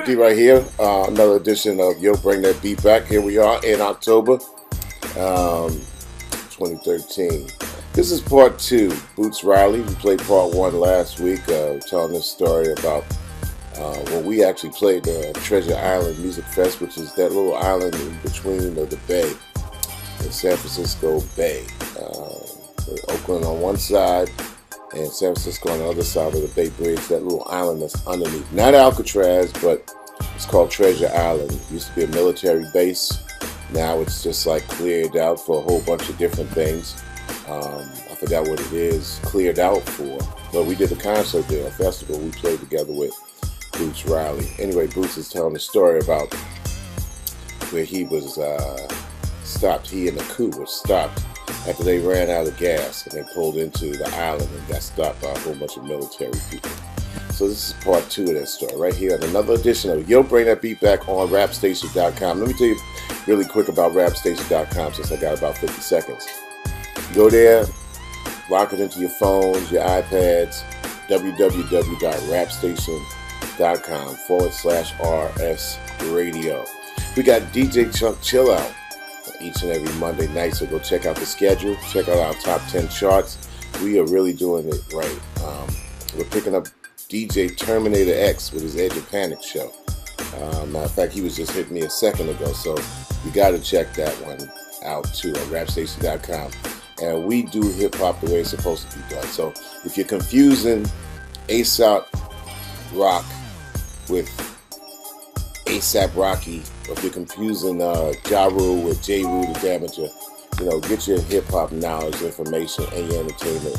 Chuck D right here. Another edition of Yo Bring That Beat Back. Here we are in October 2013. This is part 2. Boots Riley. We played part 1 last week, telling this story about when we actually played the Treasure Island Music Fest, which is that little island in between the bay, the San Francisco Bay. Oakland on one side and San Francisco on the other side of the Bay Bridge, that little island that's underneath. Not Alcatraz, but it's called Treasure Island. It used to be a military base. Now it's just like cleared out for a whole bunch of different things. I forgot what it is cleared out for, but we did a concert there, a festival we played together with Boots Riley. Anyway, Boots is telling a story about where he was stopped. He and the crew was stopped after they ran out of gas and they pulled into the island and got stopped by a whole bunch of military people. So this is part 2 of that story right here on another edition of Yo Bring That Beat Back on RapStation.com. Let me tell you really quick about RapStation.com since I got about 50 seconds. Go there, lock it into your phones, your iPads, www.rapstation.com/RS Radio. We got DJ Chunk Chill Out each and every Monday night, so go check out the schedule, check out our top 10 charts. We are really doing it right. We're picking up DJ Terminator X with his Edge of Panic show. Matter of fact, he was just hitting me a second ago, so you got to check that one out too on rapstation.com. And we do hip-hop the way it's supposed to be done. So if you're confusing ASAP Rock with ASAP Rocky, or if you're confusing Ja Rule with J. Rule the Damager, get your hip-hop knowledge, information, and your entertainment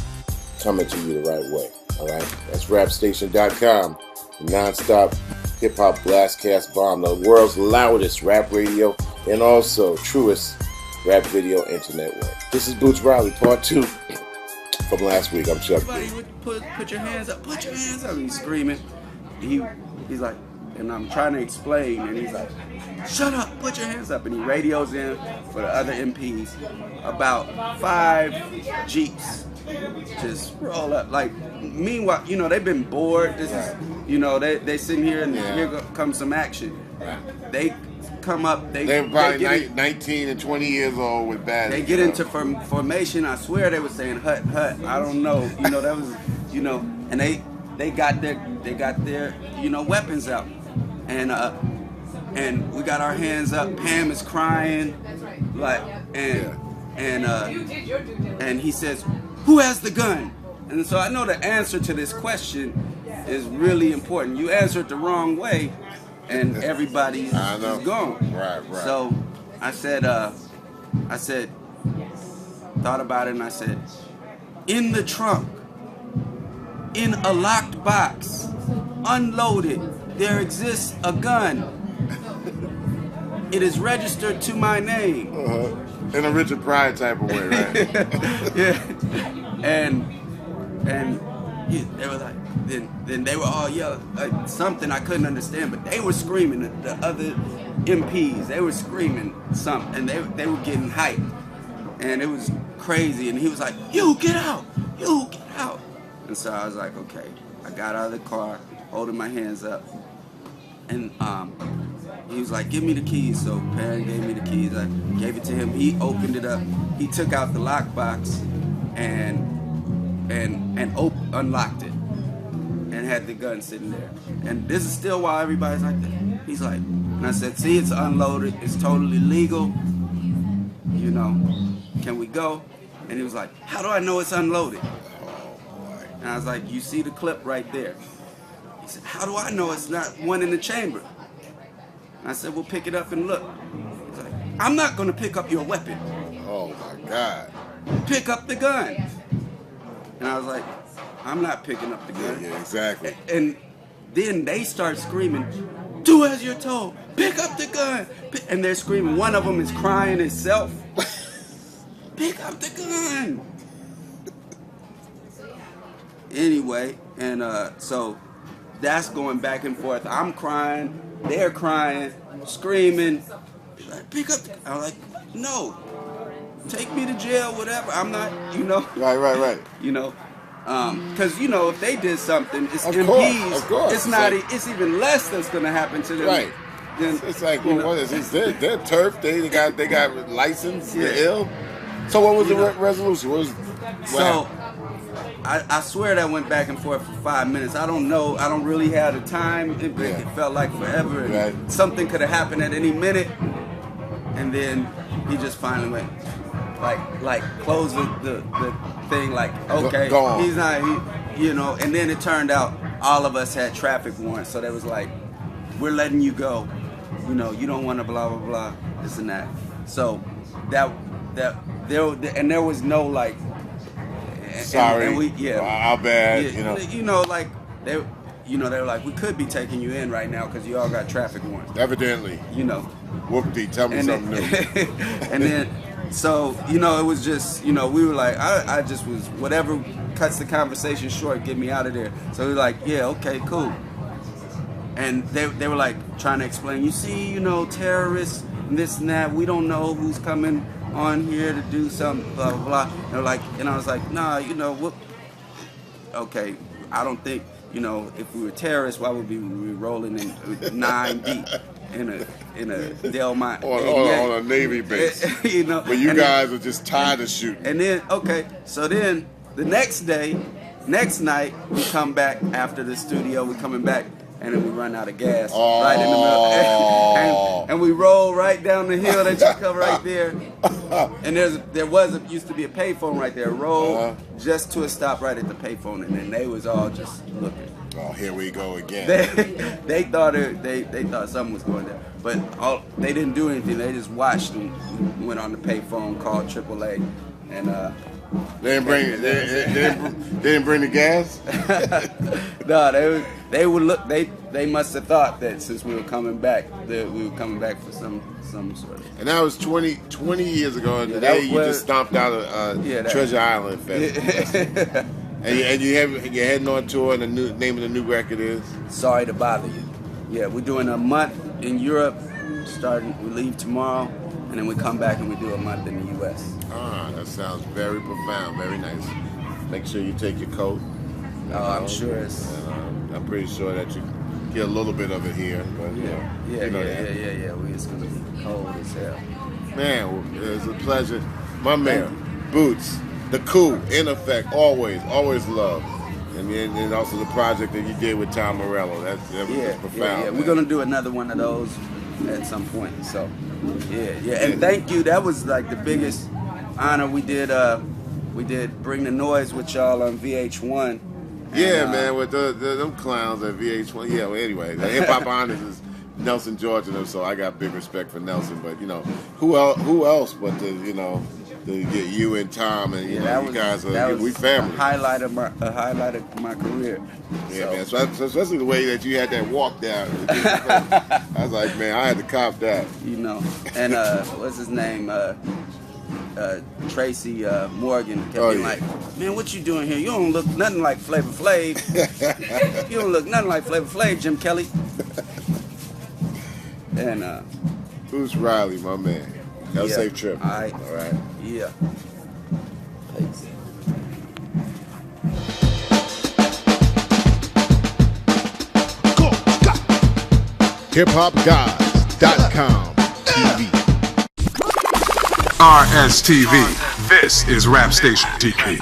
coming to you the right way. All right? That's RapStation.com, non-stop hip-hop blastcast bomb, the world's loudest rap radio, and also truest rap video internet work. This is Boots Riley, part 2 from last week. I'm Chuck D. Put your hands up, put your hands up. He's screaming. He's like, and I'm trying to explain, and he's like, shut up, put your hands up. And he radios in for the other MPs. About 5 Jeeps just roll up. Like, meanwhile, they've been bored. This is, they sitting here and here comes some action. They come up. They're probably 19 and 20 years old with bad. They get into formation. I swear they were saying hut hut. I don't know. That was and they got their weapons out, and we got our hands up. Pam is crying, and he says, "Who has the gun?" And so I know the answer to this question is really important. You answer it the wrong way, and everybody's gone. Right. So I said, thought about it, and I said, in the trunk, in a locked box, unloaded, there exists a gun. It is registered to my name. In a Richard Pryor type of way, right? Yeah. And they were like, then they were all yelling like something I couldn't understand, but they were screaming. The other MPs, they were screaming something, and they were getting hyped, and it was crazy. And he was like, "You get out! You get out!" And so I was like, "Okay." I got out of the car, holding my hands up, and he was like, "Give me the keys." So Perrin gave me the keys. I gave it to him. He opened it up. He took out the lockbox and unlocked it and had the gun sitting there. And this is still while everybody's like that. He's like, and I said, "See, it's unloaded. It's totally legal. Can we go?" And he was like, "How do I know it's unloaded?" And I was like, "You see the clip right there." He said, "How do I know it's not one in the chamber?" And I said, "Well, pick it up and look." He's like, "I'm not going to pick up your weapon." Oh my God. "Pick up the gun." And I was like, "I'm not picking up the gun." Yeah, exactly. And then they start screaming, "Do as you're told. Pick up the gun." And they're screaming. One of them is crying himself. "Pick up the gun." Anyway, and so that's going back and forth. I'm crying. They're crying, screaming. Like, "Pick up the gun." I'm like, "No. Take me to jail, whatever. I'm not, Right. Because you know, if they did something, it's Of MPs. course, of course. It's not. It's even less that's going to happen to them. Right. Than, It's like, you well, know. what is this? They're turf. They got license. Yeah. They're ill. So what was You the know. resolution? What was, So I swear that went back and forth for 5 minutes. I don't know. I don't really have the time. It felt like forever. And Right. something could have happened at any minute. And then he just finally went, like closed the thing. Like, okay, Go on. he's not. You know. And then it turned out all of us had traffic warrants. So they was like, we're letting you go. You know, you don't want to blah blah blah, this and that. So there was no like. sorry. And we, Our bad. yeah, you know, like they were like, we could be taking you in right now because you all got traffic warrants. Evidently. You know. Whoop-dee, tell me something new. And then, so you know, it was just, you know, we were like, I just was whatever cuts the conversation short, get me out of there. So we were like, yeah, okay, cool. And they were like trying to explain, you see, you know, terrorists and this and that. We don't know who's coming on here to do something, blah blah blah. And they're like, and I was like, nah, you know what? Okay, I don't think, you know, if we were terrorists, why would we be rolling in 9 deep in a Del Monte on a Navy base? You know, but you and guys are just tired of shooting. And then, okay, so then the next night, we come back after the studio, we coming back, and then we run out of gas right in the middle. and we roll right down the hill that you come right there. And there used to be a payphone right there. Roll just to a stop right at the payphone, and then they was all just looking. Oh, here we go again. They thought they thought something was going down, but they didn't do anything. They just watched and went on the payphone, called AAA, and they didn't bring the gas. No, they would look. They must have thought that since we were coming back, that we were coming back for some sort of. And that was 20 years ago. And today you just stomped out a Treasure Island Festival. And you're heading on tour, and the name of the new record is Sorry to Bother You. Yeah, we're doing a month in Europe. We leave tomorrow, and then we come back and we do a month in the U.S. Ah, that sounds very profound, very nice. Make sure you take your coat. I'm sure it's. I'm pretty sure that you get a little bit of it here. But, yeah. It's gonna be cold as hell. Man, it's a pleasure. My man, Boots, the Coup, in effect, always love. And then also the project that you did with Tom Morello. That was just profound. Yeah. We're gonna do another one of those at some point. So, yeah. And thank you. That was like the biggest honor. We did Bring the Noise with y'all on VH1. Yeah, man, with them clowns at VH1. Yeah, well, anyway, the Hip Hop Honors is Nelson George and them, so I got big respect for Nelson. But you know, who else but to get you and Tom and you guys we family. A highlight of my career. Yeah, so. Man. So especially the way that you had that walk down. I was like, man, I had to cop that. You know, and what's his name? Tracy Morgan kept being like, man, what you doing here? You don't look nothing like Flavor Flav. You don't look nothing like Flavor Flav, Jim Kelly. And Bruce Riley, my man. Have a safe trip. All right. Yeah. Thanks. HipHopGods.com TV. RSTV. This is RapStation TV.